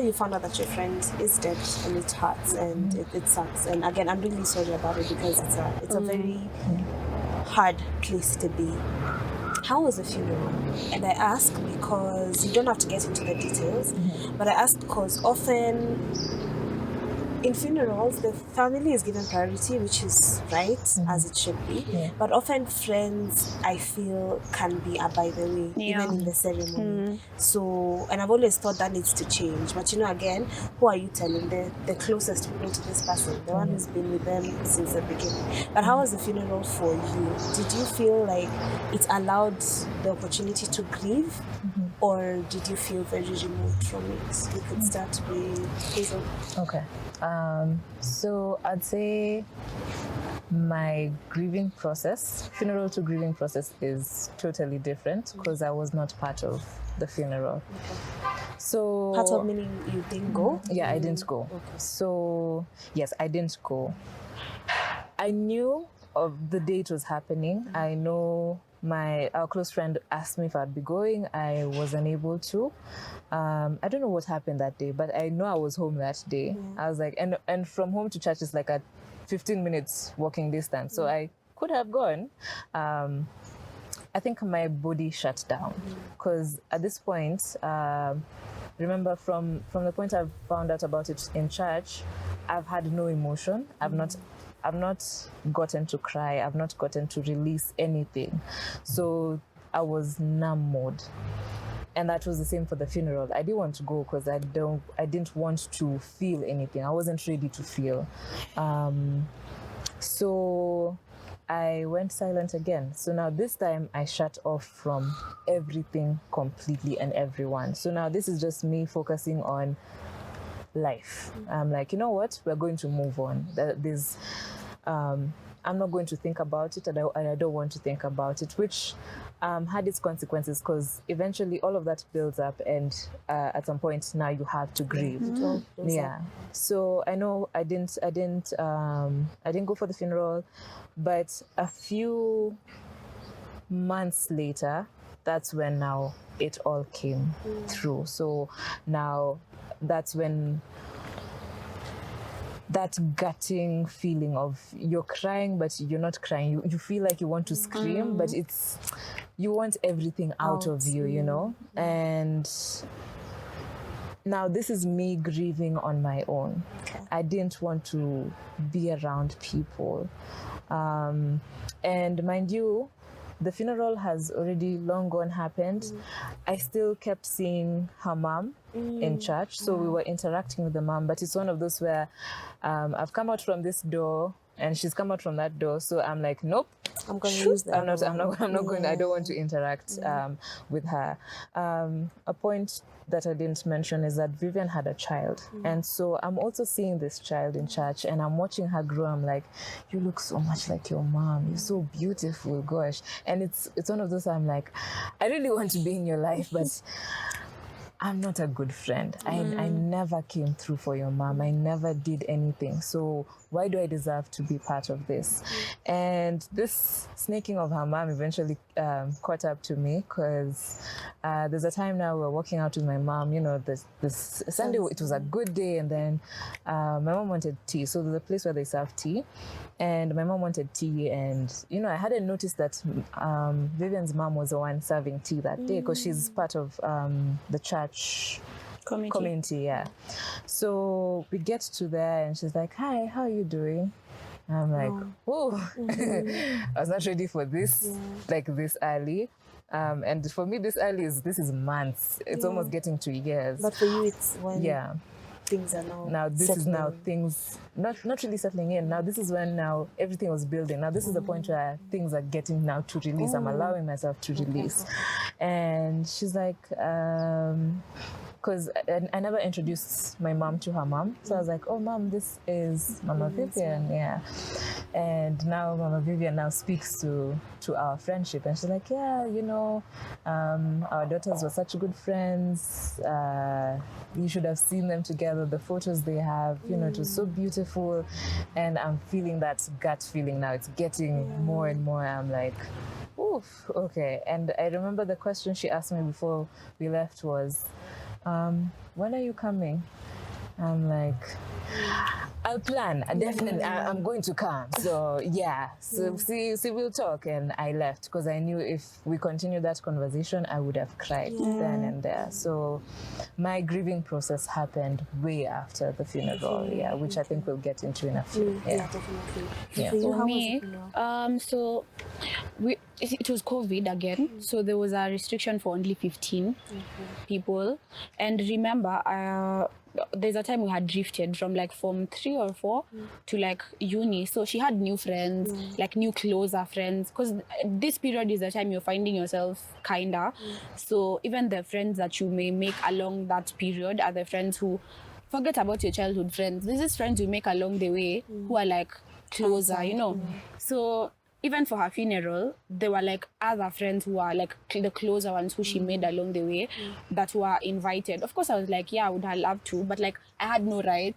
you found out that your friend is dead, and it hurts and it sucks. And again, I'm really sorry about it because it's a very hard place to be. How was the funeral? And I ask because you don't have to get into the details, but I ask because often in funerals, the family is given priority, which is right, as it should be. Yeah. But often friends, I feel, can be by the way, even in the ceremony. So, and I've always thought that needs to change. But you know, again, who are you telling? The closest people to this person, the one who's been with them since the beginning. But how was the funeral for you? Did you feel like it allowed the opportunity to grieve? Or did you feel very removed from it? You could start with Hazel. Okay. So I'd say my grieving process, funeral to grieving process, is totally different because I was not part of the funeral. So Part of meaning you didn't go? Yeah, I didn't go. Okay. So yes, I didn't go. I knew of the day it was happening. I know our close friend asked me if I'd be going. I was unable to. I don't know what happened that day, but I know I was home that day. I was like, and from home to church is like a 15 minutes walking distance. So I could have gone. I think my body shut down because at this point, remember from the point I've found out about it in church, I've had no emotion. I've not gotten to cry. I've not gotten to release anything. So I was numb. And that was the same for the funeral. I didn't want to go because I didn't want to feel anything. I wasn't ready to feel. So I went silent again. So now this time I shut off from everything completely and everyone. So now this is just me focusing on life. I'm like, you know what? We're going to move on. I'm not going to think about it, and I don't want to think about it, which had its consequences because eventually all of that builds up, and at some point now you have to grieve. Yeah. So I know I didn't go for the funeral, but a few months later, that's when now it all came through. So now that's when that gutting feeling of you're crying but you're not crying, you feel like you want to scream, but you want everything out of you, you know. And now this is me grieving on my own. I didn't want to be around people, and mind you, the funeral has already long gone happened. I still kept seeing her mom in church, so we were interacting with the mom, but it's one of those where I've come out from this door and she's come out from that door, so I'm like, nope, I'm going to use that. I'm not going. I don't want to interact with her. A point that I didn't mention is that Vivian had a child, and so I'm also seeing this child in church, and I'm watching her grow. I'm like, you look so much like your mom. You're so beautiful, gosh. And it's one of those. I'm like, I really want to be in your life, but I'm not a good friend. I never came through for your mom. I never did anything. So why do I deserve to be part of this? And this snaking of her mom eventually caught up to me because there's a time now we're walking out with my mom. You know, this Sunday, it was a good day. And then my mom wanted tea. So there's a place where they serve tea. And my mom wanted tea. And, you know, I hadn't noticed that Vivian's mom was the one serving tea that day because she's part of the church community, yeah. So we get to there and she's like, hi, how are you doing? And I'm like, oh, I was not ready for this, like this early. And for me, this is months. It's almost getting to years. But for you, it's when things are now this settling. is now things not really settling in. Now this is when now everything was building. Now this is the point where things are getting now to release. I'm allowing myself to release. And she's like, because I never introduced my mom to her mom. So I was like, oh, mom, this is Mama Vivian, yeah. And now Mama Vivian now speaks to our friendship. And she's like, yeah, you know, our daughters were such good friends. You should have seen them together, the photos they have, you know, it was so beautiful. And I'm feeling that gut feeling now. It's getting more and more. I'm like, oof, okay. And I remember the question she asked me before we left was, when are you coming? I'm like, I'll plan. I'm going to come. So yeah. So see, we'll talk. And I left because I knew if we continued that conversation, I would have cried then and there. So my grieving process happened way after the funeral. Yeah, which I think we'll get into in a few. Yeah, definitely. Yeah. For me, so it was COVID again, so there was a restriction for only 15 people. And remember, there's a time we had drifted from like Form 3 or 4 to like uni. So she had new friends, like new closer friends. Because this period is the time you're finding yourself, kinda. So even the friends that you may make along that period are the friends who, forget about your childhood friends. This is friends you make along the way who are like closer, you know. So even for her funeral, there were like other friends who are like the closer ones who she made along the way that were invited. Of course, I was like, yeah, I would have loved to, but like I had no right.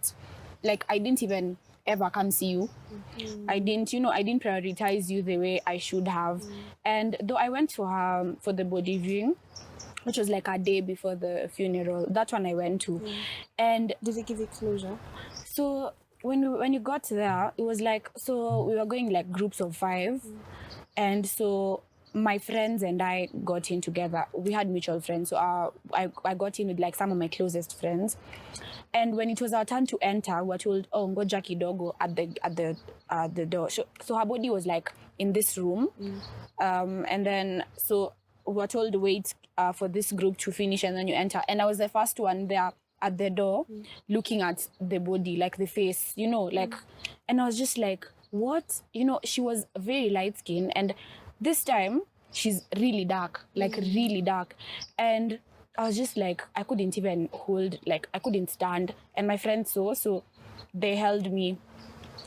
Like I didn't even ever come see you. I didn't prioritize you the way I should have. And though I went for the body viewing, which was like a day before the funeral, that one I went to. And did they give you closure? So when you got there, it was like, so we were going like groups of 5, and so my friends and I got in together. We had mutual friends, so I got in with like some of my closest friends. And when it was our turn to enter, we were told, oh, ngoja kidogo at the door. So her body was like in this room, and then so we were told to wait for this group to finish and then you enter. And I was the first one there at the door, looking at the body, like the face, you know, like, and I was just like, what? You know, she was very light skinned, and this time she's really dark, like really dark. And I was just like, I couldn't even hold, like I couldn't stand. And my friends saw, so they held me.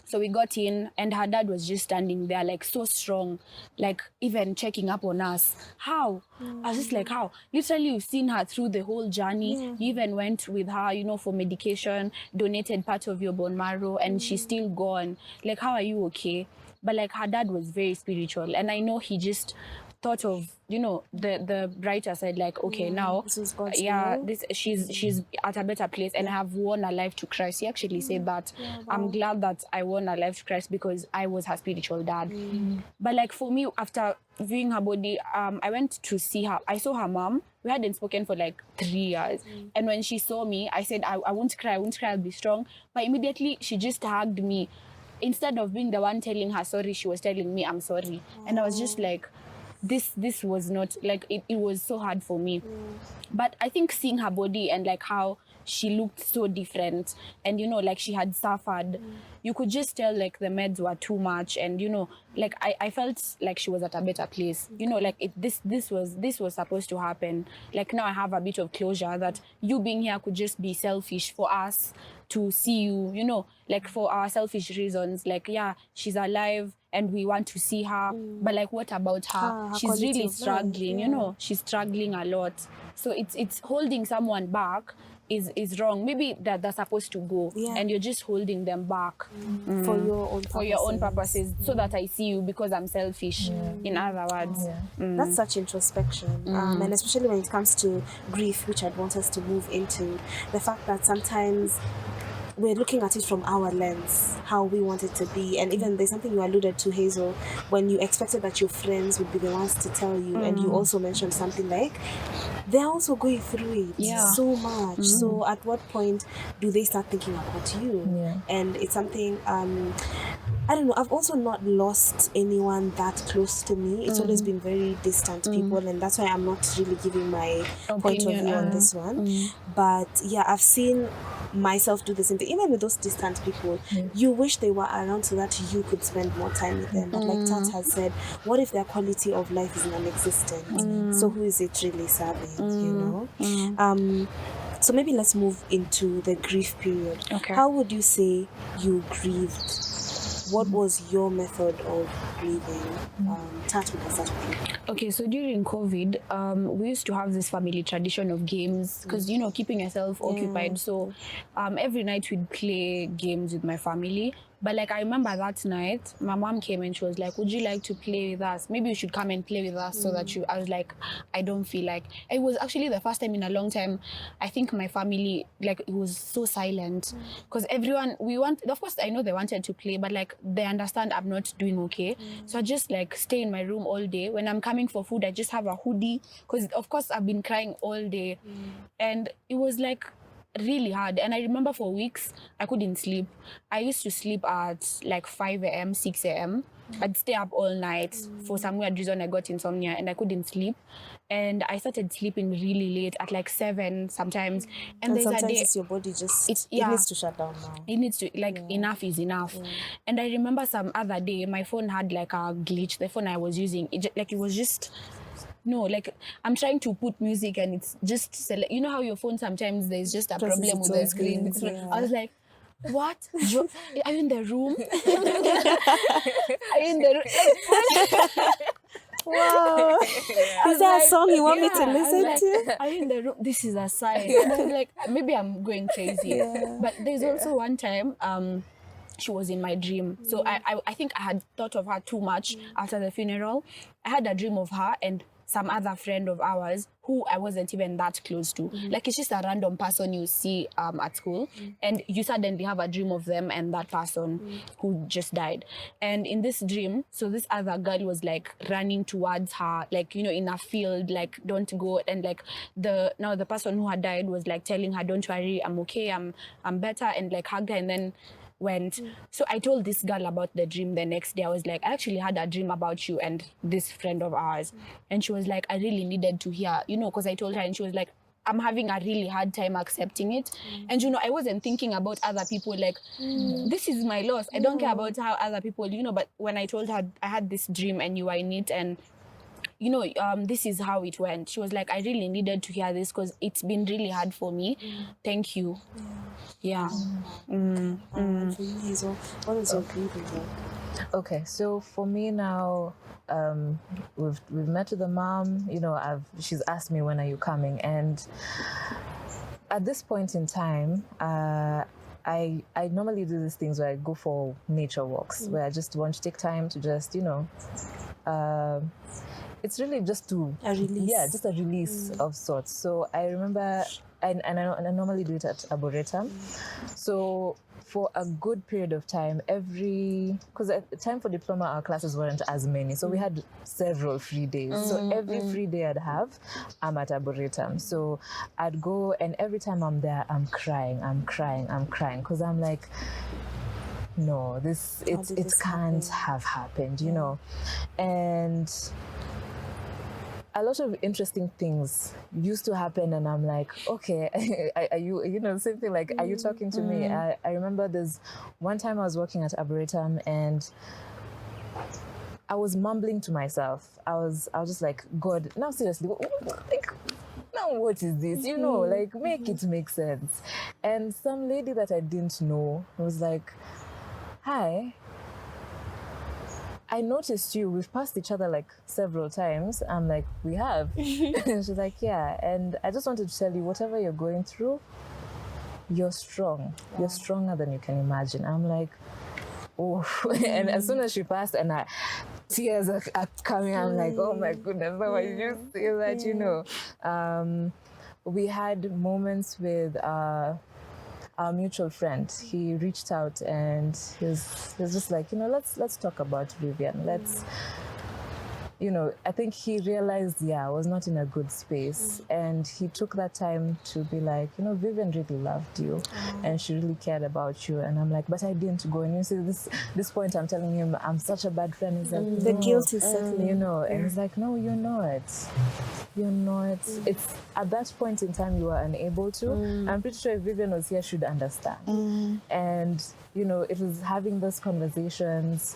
So we got in, and her dad was just standing there, like so strong, like even checking up on us. How? I was just like, how? Literally, you've seen her through the whole journey. You even went with her, you know, for medication, donated part of your bone marrow, and she's still gone. Like, how are you okay? But like her dad was very spiritual, and I know he just thought of, you know, the brighter side, like, okay, now this is God's will. She's at a better place, and I have won her life to Christ. He actually said that. I'm glad that I won her life to Christ because I was her spiritual dad. But like for me, after viewing her body, I went to see her. I saw her mom. We hadn't spoken for like 3 years. And when she saw me, I said, I won't cry, I'll be strong. But immediately she just hugged me. Instead of being the one telling her sorry, she was telling me I'm sorry. And I was just like, this was not, like, it was so hard for me. But I think seeing her body and like how she looked so different, and you know, like she had suffered, you could just tell like the meds were too much, and you know, like I felt like she was at a better place. You know, like this was supposed to happen. Like now I have a bit of closure that you being here could just be selfish for us to see you, you know, like for our selfish reasons. Like, yeah, she's alive and we want to see her, but like what about her? She's really struggling, you know, she's struggling a lot. So it's holding someone back is wrong. Maybe that they're supposed to go, and you're just holding them back for your own purposes, so that I see you because I'm selfish. In other words, that's such introspection, and especially when it comes to grief, which I'd want us to move into, the fact that sometimes we're looking at it from our lens, how we want it to be. And even there's something you alluded to, Hazel, when you expected that your friends would be the ones to tell you, and you also mentioned something like they're also going through it so much. So at what point do they start thinking about you? And it's something I don't know, I've also not lost anyone that close to me. It's always been very distant people, and that's why I'm not really giving my point of view on this one. But yeah, I've seen myself do the same thing. Even with those distant people, you wish they were around so that you could spend more time with them. But like Tat has said, what if their quality of life is non-existent? So who is it really serving, you know? So maybe let's move into the grief period. How would you say you grieved? What was your method of grieving? Tat, we can start with you. Okay, so during COVID, we used to have this family tradition of games because, you know, keeping yourself occupied. So every night we'd play games with my family. But like I remember that night, my mom came and she was like, "Would you like to play with us? Maybe you should come and play with us so that you." I was like, "I don't feel like." It was actually the first time in a long time. I think my family, like, it was so silent because everyone, of course I know they wanted to play, but like they understand I'm not doing okay. So I just like stay in my room all day. When I'm coming for food, I just have a hoodie because of course I've been crying all day, and it was like really hard. And I remember for weeks I couldn't sleep. I used to sleep at like 5 a.m., 6 a.m. I'd stay up all night. For some weird reason I got insomnia and I couldn't sleep. And I started sleeping really late at like 7 sometimes. And there's sometimes a day it's your body just it yeah, needs to shut down now. it needs to, like, enough is enough. And I remember some other day my phone had like a glitch. The phone I was using, it was just no, like I'm trying to put music and it's just you know how your phone sometimes there's just a Presses problem its with the own screen. buttons, yeah. I was like, what? Are you in the room? Are you in the room? Wow. Is that a song you want me to listen to? Are you in the room? This is a sign. And I was like, maybe I'm going crazy. But there's also one time she was in my dream. So I think I had thought of her too much after the funeral. I had a dream of her and some other friend of ours who I wasn't even that close to. Like, it's just a random person you see at school, and you suddenly have a dream of them and that person who just died. And in this dream, so this other girl was like running towards her, like, you know, in a field, like, don't go. And like the person who had died was like telling her, don't worry, I'm okay, I'm better, and like hugged her and then went. So I told this girl about the dream the next day. I was like, I actually had a dream about you and this friend of ours. And she was like, I really needed to hear, you know, because I told her, and she was like, I'm having a really hard time accepting it. And, you know, I wasn't thinking about other people, like, this is my loss. I don't care about how other people, you know, but when I told her I had this dream and you were in it, and you know, this is how it went. She was like, I really needed to hear this because it's been really hard for me. Thank you. Yeah. For you, Hazel, what is your grieving like? Okay, so for me now, we've met with the mom. You know, she's asked me, when are you coming? And at this point in time, I normally do these things where I go for nature walks, where I just want to take time to just, you know, it's really just to a release. Yeah, just a release of sorts. So I remember, and I normally do it at Arboretum. So for a good period of time, because at the time for diploma, our classes weren't as many. So we had several free days. So every free day I'd have, I'm at Arboretum. So I'd go, and every time I'm there, I'm crying. Because I'm like, no, it can't have happened, you know. And a lot of interesting things used to happen, and I'm like, okay, are you know, same thing, like, are you talking to me? I remember there's one time I was working at Arboretum and I was mumbling to myself. I was just like, God, now seriously, like, now what is this? You know, like, make it make sense. And some lady that I didn't know was like, hi, I noticed you. We've passed each other like several times. I'm like, we have. And she's like, yeah. And I just wanted to tell you, whatever you're going through, you're strong. Wow. You're stronger than you can imagine. I'm like, oh. And as soon as she passed and tears are coming, I'm like, oh my goodness, how are you say that, you know? We had moments with our mutual friend. He reached out and he was just like, you know, let's talk about Vivian. Let's, you know, I think he realized, I was not in a good space. And he took that time to be like, you know, Vivian really loved you and she really cared about you. And I'm like, but I didn't go. And you see, this point I'm telling him, I'm such a bad friend. He's like, the guilt is settling. You know, and he's like, no, you're not. You're not. It's at that point in time you were unable to. I'm pretty sure if Vivian was here, she'd understand. And, you know, it was having those conversations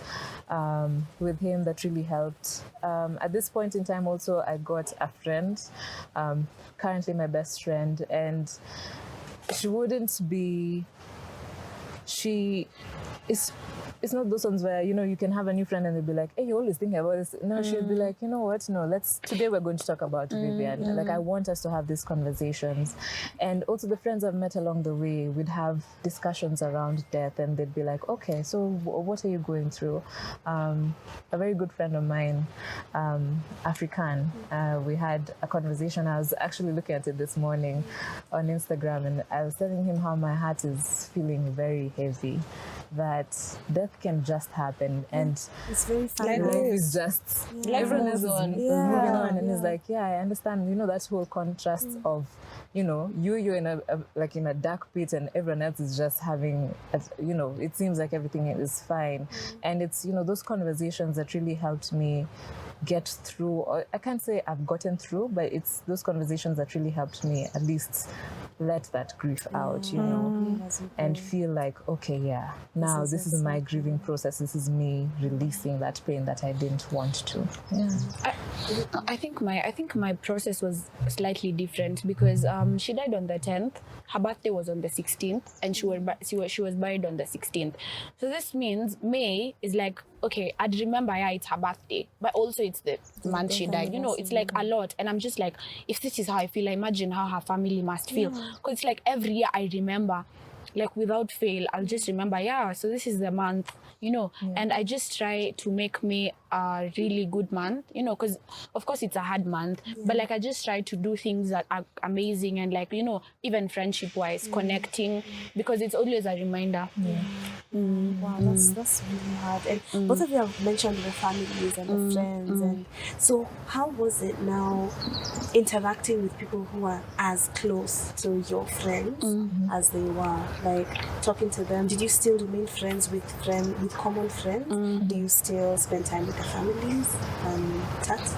with him that really helped. At this point in time also, I got a friend, currently my best friend, and she it's not those ones where, you know, you can have a new friend and they'll be like, hey, you always think about this. No, she'll be like, you know what? No, today we're going to talk about Vivian. Like, I want us to have these conversations. And also the friends I've met along the way, we'd have discussions around death and they'd be like, okay, so what are you going through? A very good friend of mine, African, we had a conversation. I was actually looking at it this morning on Instagram and I was telling him how my heart is feeling very heavy, that death can just happen and it's very fine. life is just everyone else is moving on, and it's like, yeah, I understand, you know, that whole contrast of, you know, you're in a like in a dark pit and everyone else is just having you know, it seems like everything is fine. And it's, you know, those conversations that really helped me get through, or I can't say I've gotten through, but it's those conversations that really helped me at least let that grief out, you know, and feel like, okay, yeah, now this is my grieving process. This is me releasing that pain that I didn't want to. Yeah. I think my process was slightly different because she died on the 10th. Her birthday was on the 16th, and she was buried on the 16th. So this means May is like, okay, I'd remember, yeah, it's her birthday, but also it's the month she died. You know, it's like a lot, and I'm just like, if this is how I feel, I imagine how her family must feel. Because it's like every year I remember, like without fail, I'll just remember, yeah, so this is the month, you know. And I just try to make me a really good month, you know, because of course it's a hard month, but like I just try to do things that are amazing, and like, you know, even friendship wise, connecting, because it's always a reminder. Wow, that's really hard. And both of you have mentioned the families and the friends, and so how was it now interacting with people who are as close to your friends as they were? Like talking to them, did you still remain friends with common friends? Do you still spend time with the families? Tat?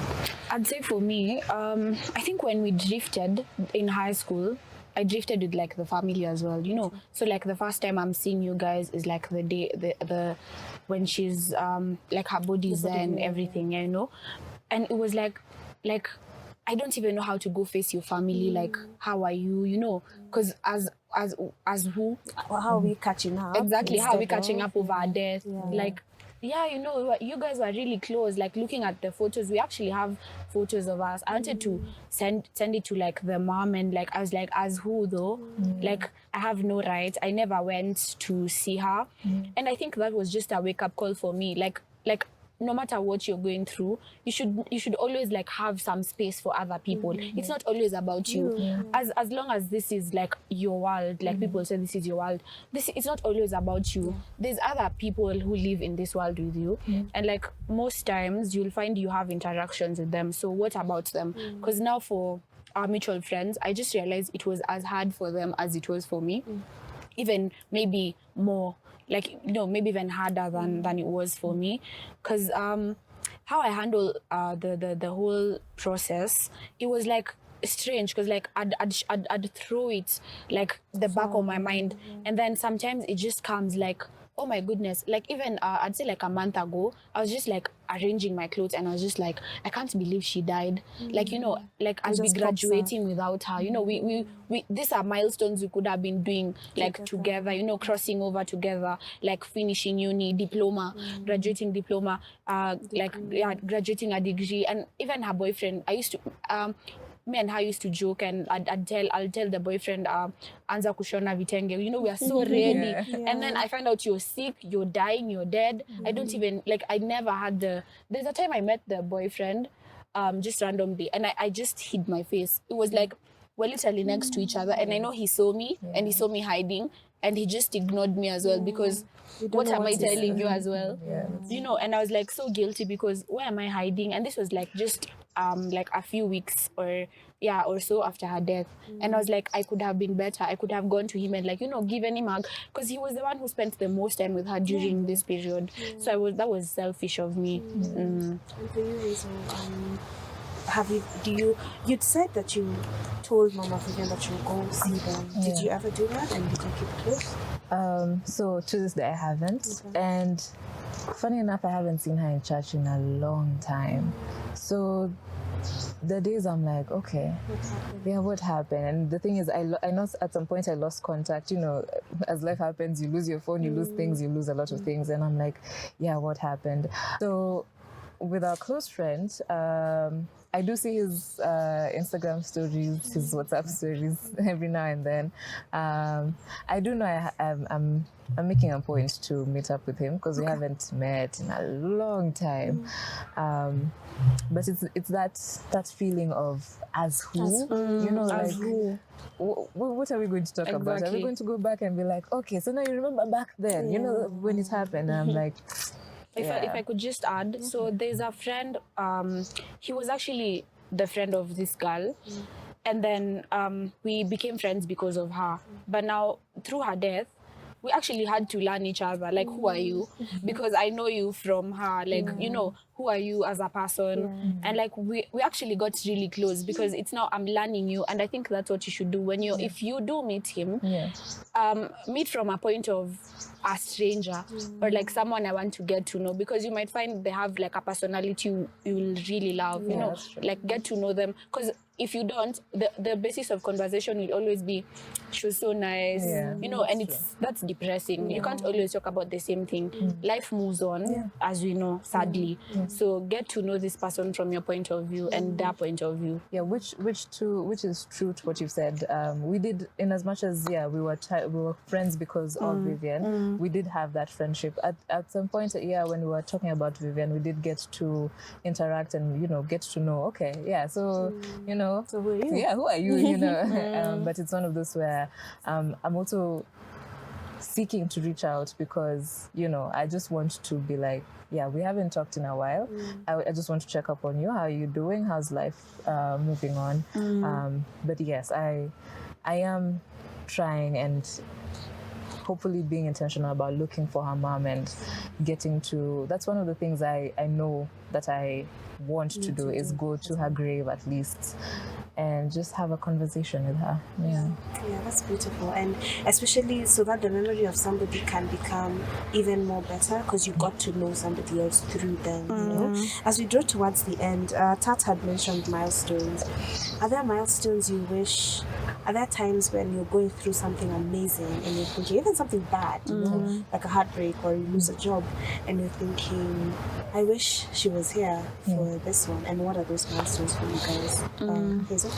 I'd say for me, I think when we drifted in high school, I drifted with like the family as well, you know. So like the first time I'm seeing you guys is like the day the when she's like her body's there and everything, you know. And it was like I don't even know how to go face your family. Like, how are you? You know, because as who? Well, how are we catching up? Exactly, how are we catching up over our death? Yeah. Like, yeah, you know, you guys were really close. Like looking at the photos, we actually have photos of us. I wanted to send it to like the mom, and like I was like, as who though? Like I have no right. I never went to see her, and I think that was just a wake up call for me. Like no matter what you're going through, you should always like have some space for other people. It's not always about you. As long as this is like your world, like people say this is your world, it's not always about you. There's other people who live in this world with you, and like most times you'll find you have interactions with them. So what about them? Because now for our mutual friends, I just realized it was as hard for them as it was for me, even maybe more. Like, you know, maybe even harder than it was for me, because how I handle the whole process, it was like strange, because like I'd throw it like the back of my mind, and then sometimes it just comes like, oh my goodness, like even I'd say like a month ago, I was just like arranging my clothes and I was just like, I can't believe she died. Like, you know, like I'll be graduating without her. You know, we these are milestones we could have been doing like together, you know, crossing over together, like finishing uni, diploma, graduating diploma, like yeah, graduating a degree. And even her boyfriend, I used to me and her used to joke, and I'll tell the boyfriend, anza kushona vitenge, you know, we are so ready. And then I find out you're sick, you're dying, you're dead. I don't even, like, I never had there's a time I met the boyfriend just randomly, and I just hid my face. It was like we're literally next to each other, and I know he saw me, and he saw me hiding, and he just ignored me as well, because what am I telling you as well? You know, and I was like so guilty, because where am I hiding? And this was like just like a few weeks or so after her death. And I was like, I could have been better. I could have gone to him and, like, you know, given him a hug, because he was the one who spent the most time with her during this period. So that was selfish of me. And for you, Hazel, you'd said that you told Mama Vivian that you would go see them. Did you ever do that, and did you keep close? So to this day I haven't. And funny enough, I haven't seen her in church in a long time. So the days I'm like, okay, what happened? And the thing is, I know at some point I lost contact. You know, as life happens, you lose your phone, you lose things, you lose a lot of things. And I'm like, yeah, what happened? So with our close friend, I do see his Instagram stories, his WhatsApp stories every now and then. I do know I'm making a point to meet up with him because we haven't met in a long time. But it's that feeling of as who, you know, as like who? what are we going to talk about? Are we going to go back and be like, okay, so now you remember back then, you know, when it happened? And I'm like, If I could just add, so there's a friend, he was actually the friend of this girl, and then we became friends because of her. But now, through her death, we actually had to learn each other, like, who are you? Because I know you from her, like, you know, who are you as a person? And like, we actually got really close because it's now I'm learning you, and I think that's what you should do when you, if you do meet him, meet from a point of a stranger or like someone I want to get to know, because you might find they have like a personality you'll really love, you know, like get to know them. Because if you don't, the basis of conversation will always be, she was so nice, you know, and that's depressing. You can't always talk about the same thing. Life moves on, as we know, sadly. So get to know this person from your point of view and their point of view. Yeah, which is true to what you've said. We did, in as much as we were friends because of Vivian. We did have that friendship at some point. Yeah, when we were talking about Vivian, we did get to interact and, you know, get to know. Okay, yeah, so you know, So who are you? Yeah, who are you? You know, but it's one of those where I'm also seeking to reach out because, you know, I just want to be like, yeah, we haven't talked in a while. I just want to check up on you. How are you doing? How's life moving on? But yes, I am trying and hopefully being intentional about looking for her mom and getting to, that's one of the things I know that I want to do is go to her grave at least and just have a conversation with her. Yeah, that's beautiful. And especially so that the memory of somebody can become even more better because you got to know somebody else through them, you know. As we draw towards the end, Tat had mentioned milestones. Are there milestones you wish, are there times when you're going through something amazing and you're thinking, even something bad, you know, like a heartbreak or you lose a job, and you're thinking, I wish she was here for this one? And what are those milestones for you guys? Hazel?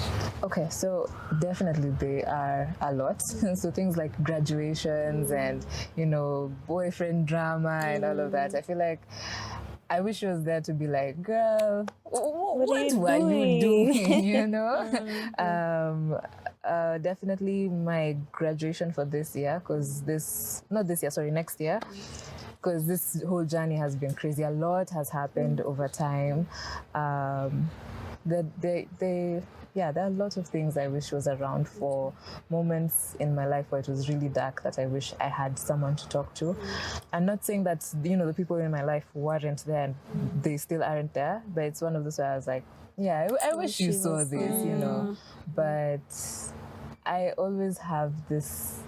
Okay, so definitely they are a lot. So things like graduations and, you know, boyfriend drama and all of that. I feel like I wish she was there to be like, girl, what were you doing? You know? Definitely my graduation for this year, because next year. Because this whole journey has been crazy. A lot has happened over time. There are a lot of things I wish was around for moments in my life where it was really dark that I wish I had someone to talk to. I'm not saying that, you know, the people in my life weren't there and they still aren't there, but it's one of those where I was like, yeah, I wish you saw this, you know. But I always have this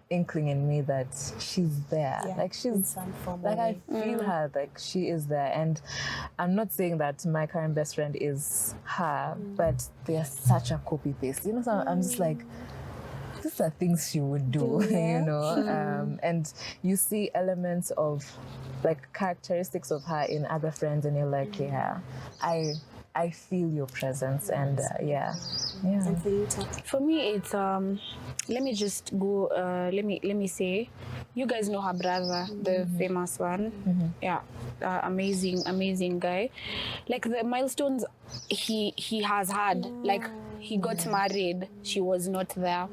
inkling in me that she's there, like she's like I feel her, like she is there. And I'm not saying that my current best friend is her, but they're such a copy paste, you know. So I'm just like, these are things she would do, you know. And you see elements of like characteristics of her in other friends, and you're like, yeah, I feel your presence. And And for you, Tat? For me, it's let me just go. Let me say, you guys know her brother, the famous one. Yeah, amazing guy. Like the milestones he has had. Like he got married, she was not there.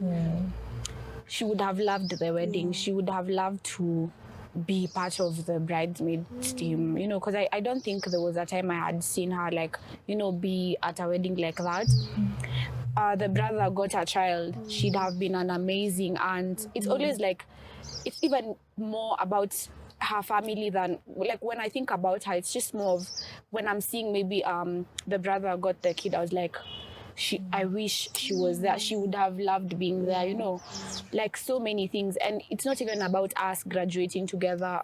She would have loved the wedding. She would have loved to be part of the bridesmaids team, you know, because I don't think there was a time I had seen her, like, you know, be at a wedding like that. The brother got a child. She'd have been an amazing aunt. It's always like, it's even more about her family than, like, when I think about her, it's just more of when I'm seeing maybe the brother got the kid, I was like, I wish she was there. She would have loved being there, you know, like so many things. And it's not even about us graduating together.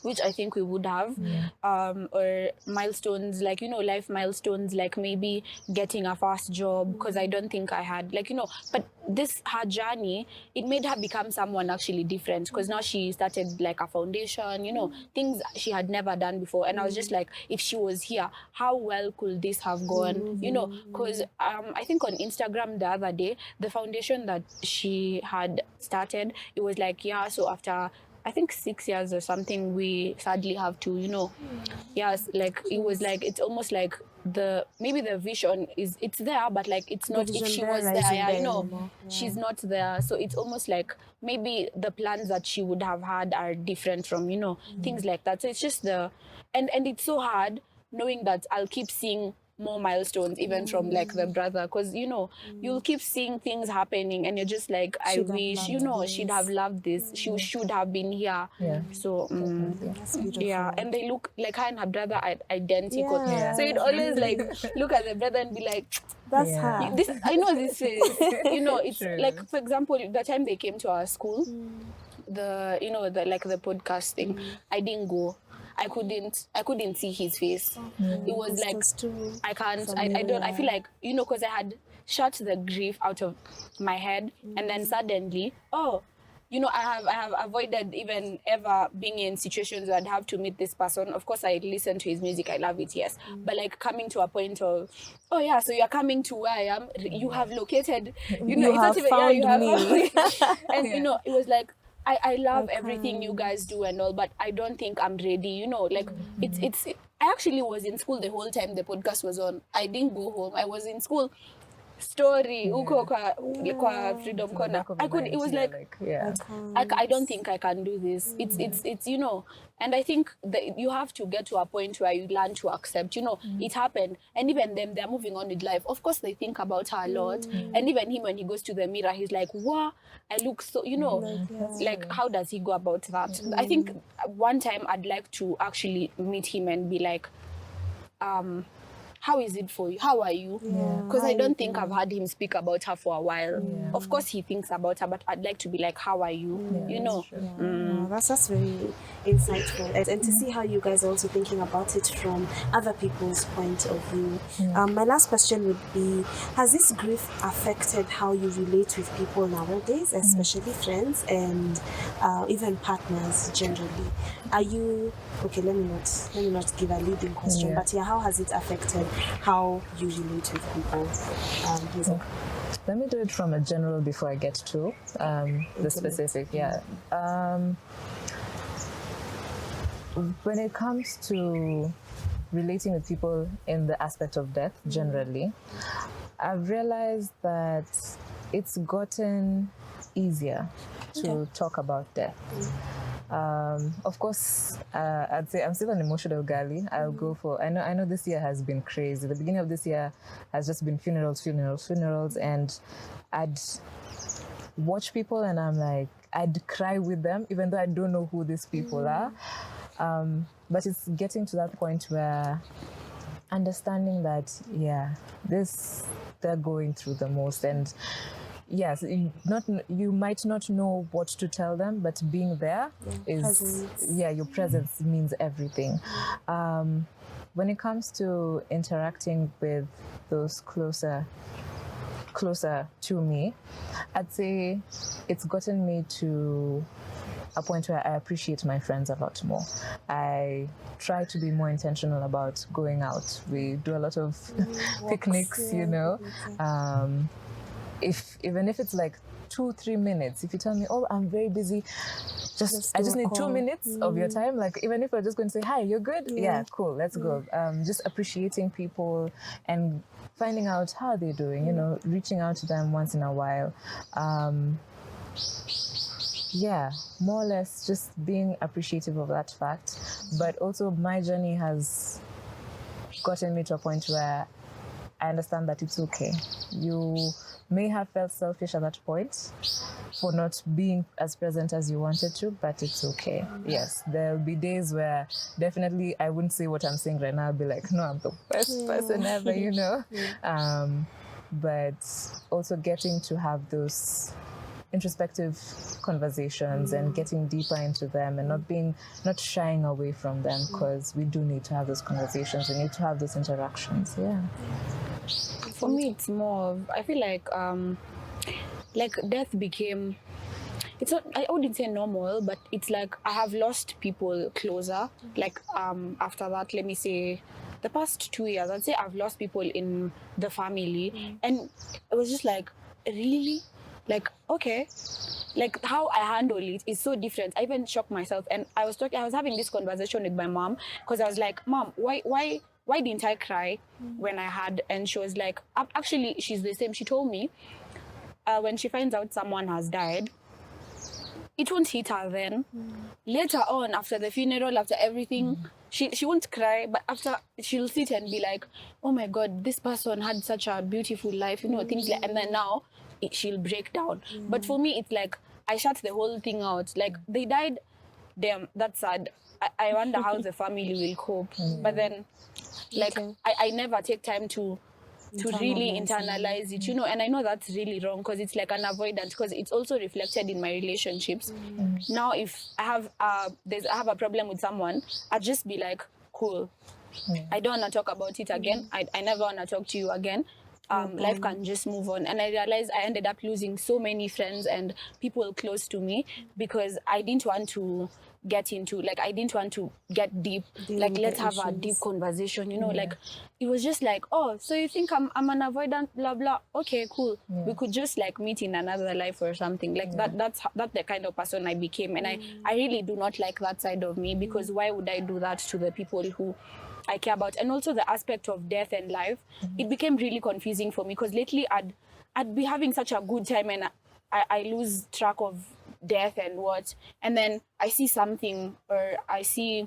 which I think we would have, or milestones like, life milestones, like maybe getting a first job, because I don't think I had, like, but this, her journey, it made her become someone actually different, because now she started like a foundation, things she had never done before. And I was just like, if she was here, how well could this have gone, because I think on Instagram the other day, the foundation that she had started, it was like, so after I think 6 years or something, we sadly have to, yes, like it was like, it's almost like maybe the vision it's there, but like it's not, if she was there, she's not there. So it's almost like maybe the plans that she would have had are different from, things like that. So it's just and it's so hard knowing that I'll keep seeing more milestones even from like the brother, because you'll keep seeing things happening and you're just like, I wish she'd have loved this, she should have been here. So That's beautiful. and they look like her and her brother are identical, so you'd always like look at the brother and be like, that's her. This, I know this face. It's like, for example, the time they came to our school, the the podcast thing, I didn't go. I couldn't see his face. It was like, I can't, I don't, I feel like, because I had shut the grief out of my head, and then suddenly, I have avoided even ever being in situations where I'd have to meet this person. Of course, I listen to his music, I love it, yes. But like coming to a point of, so you're coming to where I am, you have located, you have found me. And it was like, I love everything you guys do and all, but I don't think I'm ready, like it's I actually was in school the whole time the podcast was on. I didn't go home, I was in school. Story uko kwa Freedom Corner. It was like I don't think I can do this. It's and I think that you have to get to a point where you learn to accept, it happened, and even them, they're moving on with life. Of course they think about her a lot, and even him, when he goes to the mirror, he's like, wow, I look so, like how does he go about that? I think one time I'd like to actually meet him and be like, how is it for you? How are you? Because I don't think I've heard him speak about her for a while. Of course, he thinks about her, but I'd like to be like, how are you? That's very insightful. And to see how you guys are also thinking about it from other people's point of view. My last question would be, has this grief affected how you relate with people nowadays, especially friends and even partners generally? Are you... Okay, let me not give a leading question, but how has it affected how you relate with people? Hazel? Let me do it from a general before I get to the specific. When it comes to relating with people in the aspect of death, generally, I've realized that it's gotten easier to talk about death. Of course, I'd say I'm still an emotional girly. I'll go for... I know this year has been crazy. The beginning of this year has just been funerals, and I'd watch people and I'm like, I'd cry with them, even though I don't know who these people are. But it's getting to that point where understanding that, they're going through the most, and yes, you might not know what to tell them, but being there is your presence means everything. When it comes to interacting with those closer to me, I'd say it's gotten me to a point where I appreciate my friends a lot more. I try to be more intentional about going out. We do a lot of picnics, Even if it's like 2-3 minutes, if you tell me, I'm very busy, I just need 2 minutes of your time. Like, even if we're just going to say, hi, you're good? Yeah, cool, let's go. Just appreciating people and finding out how they're doing, reaching out to them once in a while. More or less just being appreciative of that fact. But also my journey has gotten me to a point where I understand that it's okay. You may have felt selfish at that point for not being as present as you wanted to, but it's okay. Yes, there'll be days where definitely I wouldn't say what I'm saying right now. I'll be like, no, I'm the best person ever, But also getting to have those introspective conversations and getting deeper into them and not shying away from them, because we do need to have those conversations. We need to have those interactions. Yeah. For me, it's more of, I feel like death became, it's not, I wouldn't say normal, but it's like I have lost people closer. Like after that, let me say, the past 2 years, I'd say I've lost people in the family, and it was just like, really, like, okay, like how I handle it is so different. I even shocked myself, and I was having this conversation with my mom, because I was like, Mom, why didn't I cry when I had? And she was like, actually, she's the same. She told me when she finds out someone has died, it won't hit her then. Later on, after the funeral, after everything, she won't cry, but after, she'll sit and be like, oh my God, this person had such a beautiful life, things like, and then now she'll break down. But for me, it's like, I shut the whole thing out. Like, they died, damn, that's sad. I wonder how the family will cope. But then, like, I never take time to really internalize it, and I know that's really wrong, because it's like an avoidance, because it's also reflected in my relationships. Now, if I have a problem with someone, I'd just be like, cool, I don't want to talk about it again. I never want to talk to you again. Life can just move on. And I realized I ended up losing so many friends and people close to me, because I didn't want to get into, like, I didn't want to get deep, like, let's have a deep conversation, like, it was just like, oh, so you think I'm an avoidant, blah blah, okay, cool, we could just like meet in another life or something, like that's the kind of person I became. And I really do not like that side of me, because why would I do that to the people who I care about? And also the aspect of death and life, it became really confusing for me, because lately I'd be having such a good time, and I lose track of death and then I see something, or I see,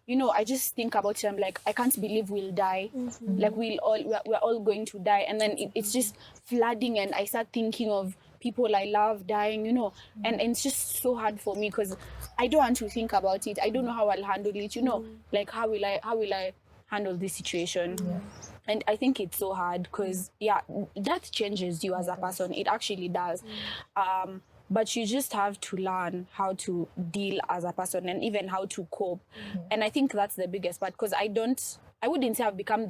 I just think about it. I'm like, I can't believe we'll die. Like, we're all going to die. And then it's just flooding, and I start thinking of people I love dying, and it's just so hard for me, because I don't want to think about it. I don't know how I'll handle it, like, how will I handle this situation? And I think it's so hard, because death changes you as a person. It actually does. But you just have to learn how to deal as a person, and even how to cope. And I think that's the biggest part, because I wouldn't say I've become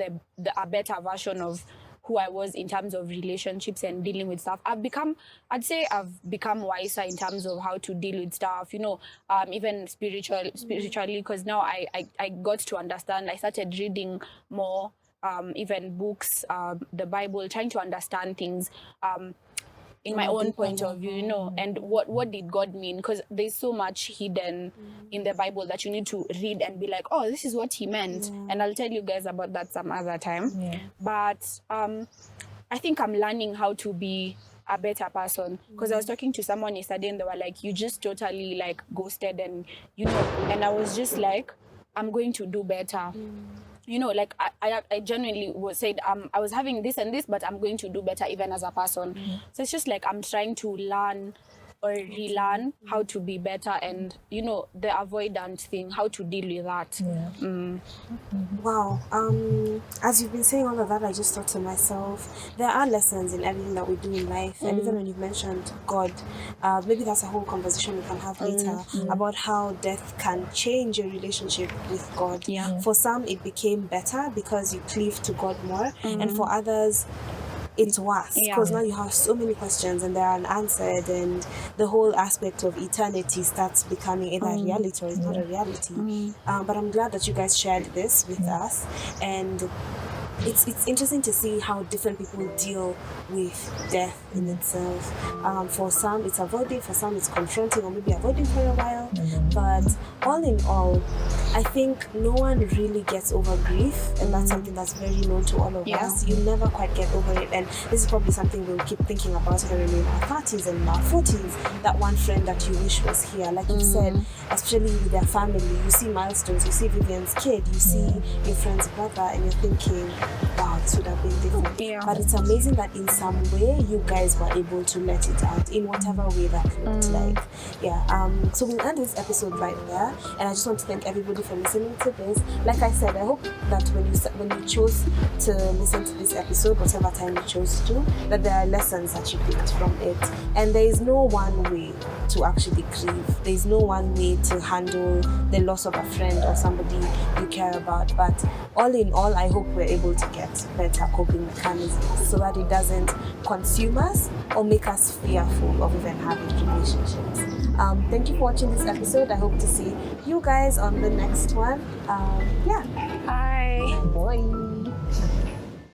a better version of who I was in terms of relationships and dealing with stuff. I'd say I've become wiser in terms of how to deal with stuff, even spiritually, because now I got to understand. I started reading more, even books, the Bible, trying to understand things in my own point of view, and what did God mean? Because there's so much hidden in the Bible that you need to read and be like, oh, this is what he meant. And I'll tell you guys about that some other time. But I think I'm learning how to be a better person, because I was talking to someone yesterday, and they were like, you just totally like ghosted, and and I was just like, I'm going to do better. Like, I genuinely said, I was having this and this, but I'm going to do better even as a person. So it's just like, I'm trying to learn or relearn how to be better, and the avoidant thing, how to deal with that. Wow. As you've been saying all of that, I just thought to myself, there are lessons in everything that we do in life. And even when you've mentioned God, maybe that's a whole conversation we can have later about how death can change your relationship with God. For some, it became better because you cleave to God more, and for others, it's worse, because now you have so many questions and they're unanswered, and the whole aspect of eternity starts becoming either a reality or it's not a reality. But I'm glad that you guys shared this with us, and it's interesting to see how different people deal with death in itself. For some, it's avoiding, for some, it's confronting, or maybe avoiding for a while. But all in all, I think no one really gets over grief, and that's something that's very known to all of us. You never quite get over it, and this is probably something we'll keep thinking about when we're in our 30s and in our 40s. That one friend that you wish was here, like you said, especially with their family. You see milestones, you see Vivian's kid, you see your friend's brother, and you're thinking, wow, this would have been different. But it's amazing that in some way you guys were able to let it out in whatever way that looked like. So we'll end this episode right there, and I just want to thank everybody everybody for listening to this. Like I said, I hope that when you chose to listen to this episode, whatever time you chose to, that there are lessons that you picked from it. And there is no one way to actually grieve. There is no one way to handle the loss of a friend or somebody you care about. But all in all, I hope we're able to get better coping mechanisms so that it doesn't consume us or make us fearful of even having relationships. Thank you for watching this episode. I hope to see you guys on the next one. Yeah. Bye. Bye.